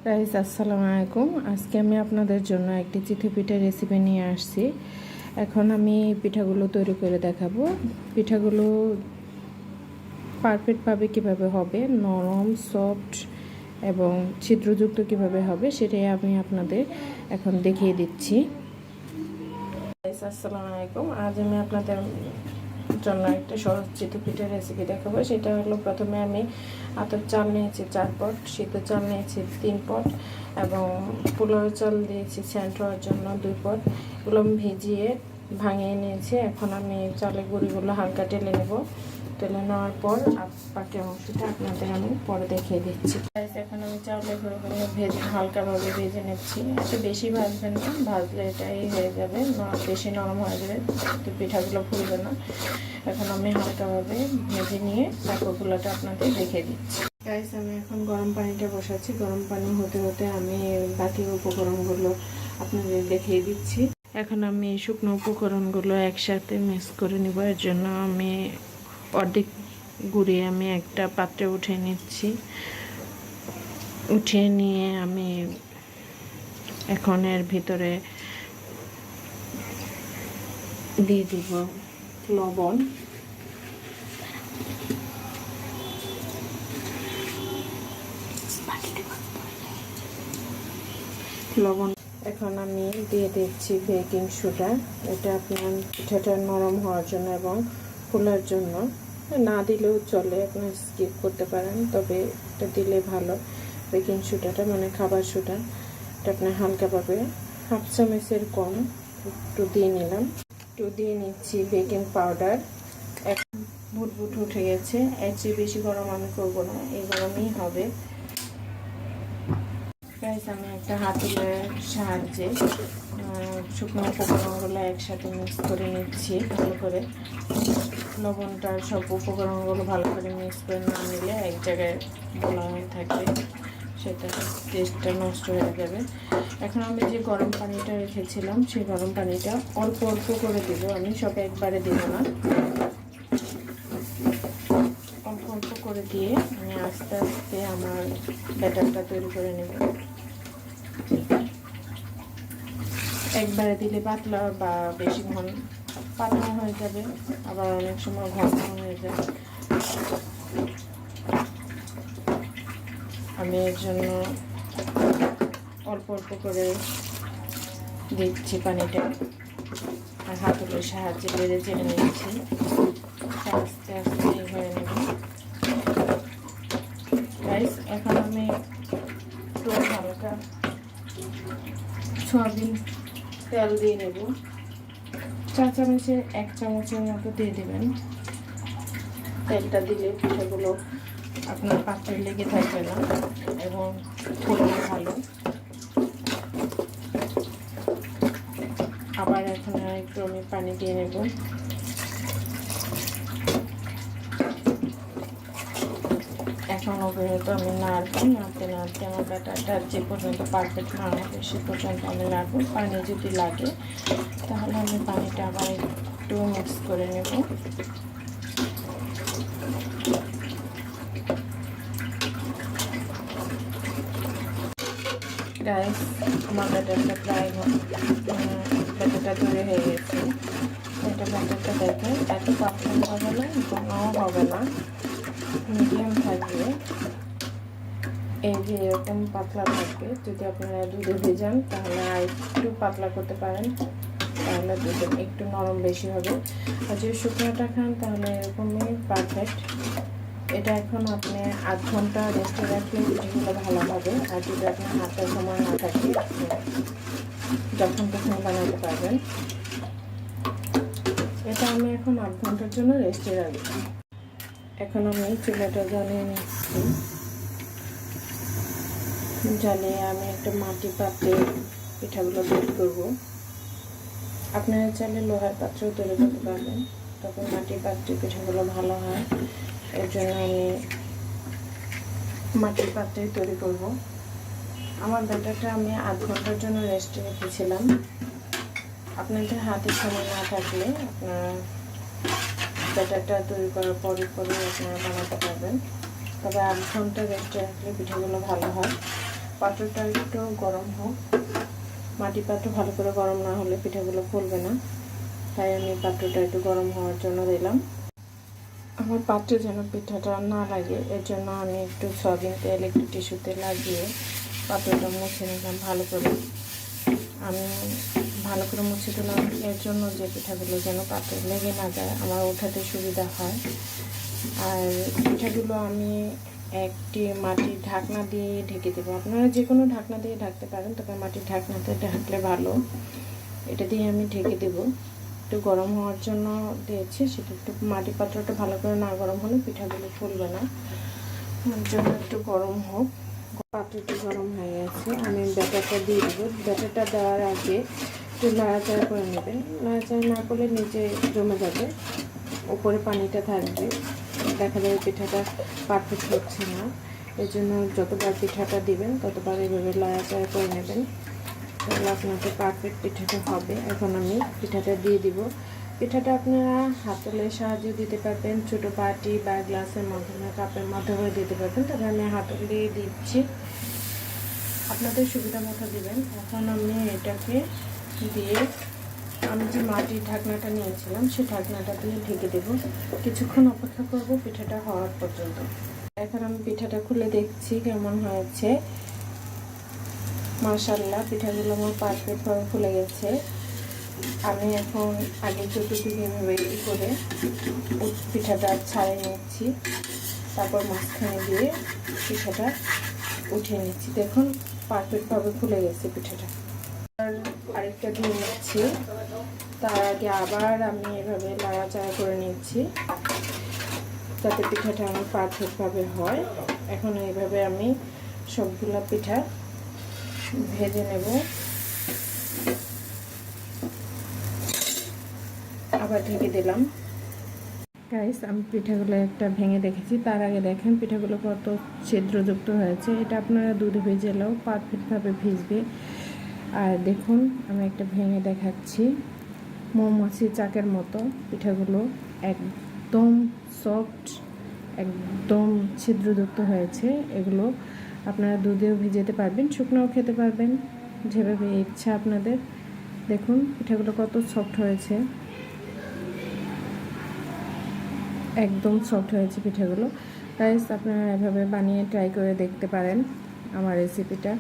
Guys আসসালামু আলাইকুম। আজকে আমি আপনাদের জন্য একটি চিতই পিঠার রেসিপি নিয়ে আসছি। এখন আমি পিঠাগুলো তৈরি করে দেখাবো। পিঠাগুলো পারফেক্টভাবে কিভাবে হবে, নরম সফট এবং ছিদ্রযুক্ত কিভাবে হবে সেটাই আমি আপনাদের এখন দেখিয়ে দিচ্ছি। গাইস আসসালামু আলাইকুম। আজ আমি আপনাদের জন্য একটা সহজ চিতই পিঠার রেসিপি দেখাবো। সেটা হলো, প্রথমে আমি আতপ চাল নিয়েছি 4 পট, সিদ্ধ চাল নিয়েছি 3 পট এবং পোলাও চাল দিয়েছি সেন্ট হওয়ার জন্য 2 পট। এগুলো আমি ভিজিয়ে ভাঙিয়ে নিয়েছি। এখন আমি চালের গুঁড়িগুলো হালকা টেলে নেব। টেলে নেওয়ার পর বাকি অংশটা আপনাদের আমি পরে দেখিয়ে দিচ্ছি। এখন আমি চালের গুঁড়িগুলো হালকাভাবে ভেজে নিচ্ছি। একটু বেশি ভাজবেন না, ভাজলে এটাই হয়ে যাবে, বেশি নরম হয়ে যাবে, তো পিঠাগুলো ফুলবে না। এখন আমি হালকাভাবে ভেজে নিয়ে তারপরগুলোটা আপনাদের দেখিয়ে দিচ্ছি। গাইস, আমি এখন গরম পানিটা বসাচ্ছি। গরম পানি হতে হতে আমি বাকি উপকরণগুলো আপনাদের দেখিয়ে দিচ্ছি। এখন আমি শুকনো উপকরণগুলো একসাথে মিক্স করে নিব। এর জন্য আমি অর্ধেক গুঁড়ি আমি একটা পাত্রে উঠিয়ে নিচ্ছি। উঠিয়ে নিয়ে আমি এখন এর ভিতরে দিয়ে দিব লবণ, এখন আমি দিয়ে দিচ্ছি বেকিং সোডা। এটা আপনার পিঠাটা নরম হওয়ার জন্য এবং ফোলার জন্য। না দিলেও চলে, আপনি স্কিপ করতে পারেন, তবে এটা দিলে ভালো। বেকিং সোডাটা মানে খাবার সোডা, এটা আপনার হালকাভাবে 1/2 চামচের কম একটু দিয়ে নিলাম। একটু দিয়ে নিচ্ছি বেকিং পাউডার। এখন বুটবুট উঠে গেছে। এর চেয়ে বেশি গরম আমি করব না, এই গরমই হবে। গাইস, আমি একটা হাতুড়ির সাহায্যে শুকনো উপকরণগুলো একসাথে মিক্স করে নিচ্ছি ভালো করে। লবণটার সব উপকরণগুলো ভালো করে মিক্স করে না নিলে এক জায়গায় বলা হয়ে থাকবে, সেটা টেস্টটা নষ্ট হয়ে যাবে। এখন আমি যে গরম পানিটা রেখেছিলাম সেই গরম পানিটা অল্প অল্প করে দেবো, আমি সব একবারে দেবো না, অল্প অল্প করে দিয়ে আমি আস্তে আস্তে আমার ব্যাটারটা তৈরি করে নেব। একবারে দিলে পাতলা বা বেশি ঘন পাতলা হয়ে যাবে, আবার অনেক সময় ঘন হয়ে যাবে। আমি এর জন্য অল্প অল্প করে দিচ্ছি পানিটা, আর হাতুড়ির সাহায্যে বেড়ে চেড়ে নিচ্ছি। আস্তে আস্তে হয়ে নেব। গাইস, এখন আমি একটু হালকা সয়াবিন তেল দিয়ে নেব। 4 চামচে 1 চামচের মতো দিয়ে দেবেন। তেলটা দিলে পিঠাগুলো আপনার পাত্রে লেগে থাকবে না এবং ফুলবে ভালো। আবার এখন একটু আমি পানি দিয়ে নেব। এখন অবহিত আমি নাড়বো, নাড়তে নাড়তে আমার ব্যাটারটা যে পর্যন্ত পারফেক্ট না হবে সে পর্যন্ত আমি নাড়বো। পানি যদি লাগে তাহলে আমি পানিটা আবার একটু মিক্স করে নেব। গাইস, আমার ব্যাটারটা প্রায় ব্যাটারটা তৈরি হয়ে গেছে। এটা ব্যাটারটা দেখেন, এত পাতলা হবে না, ঘনও হবে না, মিডিয়াম থাকবে। এই যে এরকম পাতলা থাকবে। যদি আপনারা দুধে ভেজান তাহলে আর একটু পাতলা করতে পারেন, তাহলে দুধে একটু নরম বেশি হবে। আর যদি শুকনোটা খান তাহলে এরকমই পারফেক্ট। এটা এখন আপনি 8 ঘন্টা রেস্টে রাখলে পিঠাগুলো ভালো হবে। আর যদি আপনার হাতে সময় না থাকে যখন তখন বানাতে পারবেন। এটা আমি এখন 8 ঘন্টার জন্য রেস্টে রাখবো। এখন আমি চুলাটা জ্বালিয়ে নিচ্ছি। জ্বালিয়ে আমি একটা মাটি পাত্রে পিঠাগুলো তৈরি করব। আপনারা চাইলে লোহার পাত্রেও তৈরি করতে পারবেন, তবে মাটির পাত্রে পিঠাগুলো ভালো হয়। এর জন্য আমি মাটির পাত্রেই তৈরি করব। আমার ব্যাটারটা আমি 8 ঘন্টার জন্য রেস্টে রেখেছিলাম। আপনাদের হাতে সময় না থাকলে আপনারা ব্যাটারটা তৈরি করার পরে আপনারা বানাতে পারবেন, তবে 8 ঘন্টা রেস্টে রাখলে পিঠাগুলো ভালো হয়। পাত্রটা একটু গরম হোক। মাটির পাত্র ভালো করে গরম না হলে পিঠাগুলো ফুলবে না, তাই আমি পাত্রটা একটু গরম হওয়ার জন্য দিলাম। আমার পাত্রে যেন পিঠাটা না লাগে এর জন্য আমি একটু সয়াবিন তেল একটু টিস্যুতে লাগিয়ে পাত্রটা মুছে নিলাম ভালো করে। আমি ভালো করে মুছে দিলাম এর জন্য যে পিঠাগুলো যেন পাত্রে লেগে না যায়, আমার ওঠাতে সুবিধা হয়। আর পিঠাগুলো আমি একটি মাটির ঢাকনা দিয়ে ঢেকে দেবো। আপনারা যে কোনো ঢাকনা দিয়ে ঢাকতে পারেন, তবে মাটির ঢাকনাতে ঢাকলে ভালো। এটা দিয়ে আমি ঢেকে দেবো। একটু গরম হওয়ার জন্য দিয়েছি, সেটা একটু মাটির পাত্রটা ভালো করে না গরম হলে পিঠাগুলো ফুলবে না, ওর জন্য একটু গরম হোক। পাত্রটি গরম হয়ে গেছে, আমি ব্যাটারটা দিয়ে দেবো। ব্যাটারটা দেওয়ার আগে একটু নাড়াচাড়া করে নেবেন। নাড়াচাড়া না করলে নিচে জমে যাবে, উপরে পানিটা থাকবে, দেখা যাবে পিঠাটা পারফেক্ট হচ্ছে না। এর জন্য যতবার পিঠাটা দিবেন ততবার এভাবে নাড়াচাড়া করে নেবেন, তাহলে আপনাদের পারফেক্ট পিঠাটা হবে। এখন আমি পিঠাটা দিয়ে দিব। পিঠাটা আপনারা হাতলের সাহায্যে দিতে পারবেন, ছোটো বাটি বা গ্লাসের মাধ্যমে, কাপের মাধ্যমে দিতে পারবেন, তবে আমি হাতল দিয়ে দিচ্ছি, আপনাদের সুবিধা মতো দেবেন। এখন আমি এটাকে দিয়ে আমি যে মাটির ঢাকনাটা নিয়েছিলাম সেই ঢাকনাটা দিয়ে ঢেকে দেব। কিছুক্ষণ অপেক্ষা করব পিঠাটা হওয়ার পর্যন্ত। এখন আমি পিঠাটা খুলে দেখছি কেমন হয়েছে। মাশাআল্লাহ, পিঠাগুলো আমার পারফেক্টভাবে ফুলে গেছে। আমি এখন আগে যতটুকু এভাবে করে পিঠাটা ছাড়িয়ে নিচ্ছি, তারপর মাঝখানে দিয়ে পিঠাটা উঠিয়ে নিচ্ছি। দেখুন পারফেক্টভাবে ফুলে গেছে পিঠাটা। আর আরেকটা দিয়ে নিচ্ছি, তার আগে আবার আমি এভাবে নাড়াচাড়া করে নিচ্ছি যাতে পিঠাটা আমার পারফেক্টভাবে হয়। এখন এইভাবে আমি সবগুলো পিঠা ভেজে নেব। আবার ঢেকে দিলাম। গাইস, আমি পিঠাগুলো একটা ভেঙে দেখেছি, তার আগে দেখেন পিঠাগুলো কত ছিদ্রযুক্ত হয়েছে। এটা আপনারা দুধে ভেজেলেও পারফেক্টভাবে ভিজবে। আর দেখুন আমি একটা ভেঙে দেখাচ্ছি, মৌমাছি চাকের মতো পিঠাগুলো একদম সফট, একদম ছিদ্রযুক্ত হয়েছে। এগুলো আপনারা দুধেও ভিজাতে পারবেন, শুকনোও খেতে পারবেন, যেভাবে ইচ্ছা আপনাদের। দেখুন পিঠাগুলো কত সফট হয়েছে, একদম সফট হয়েছে পিঠাগুলো। গাইস, আপনারা এভাবে বানিয়ে ট্রাই করে দেখতে পারেন আমার রেসিপিটা।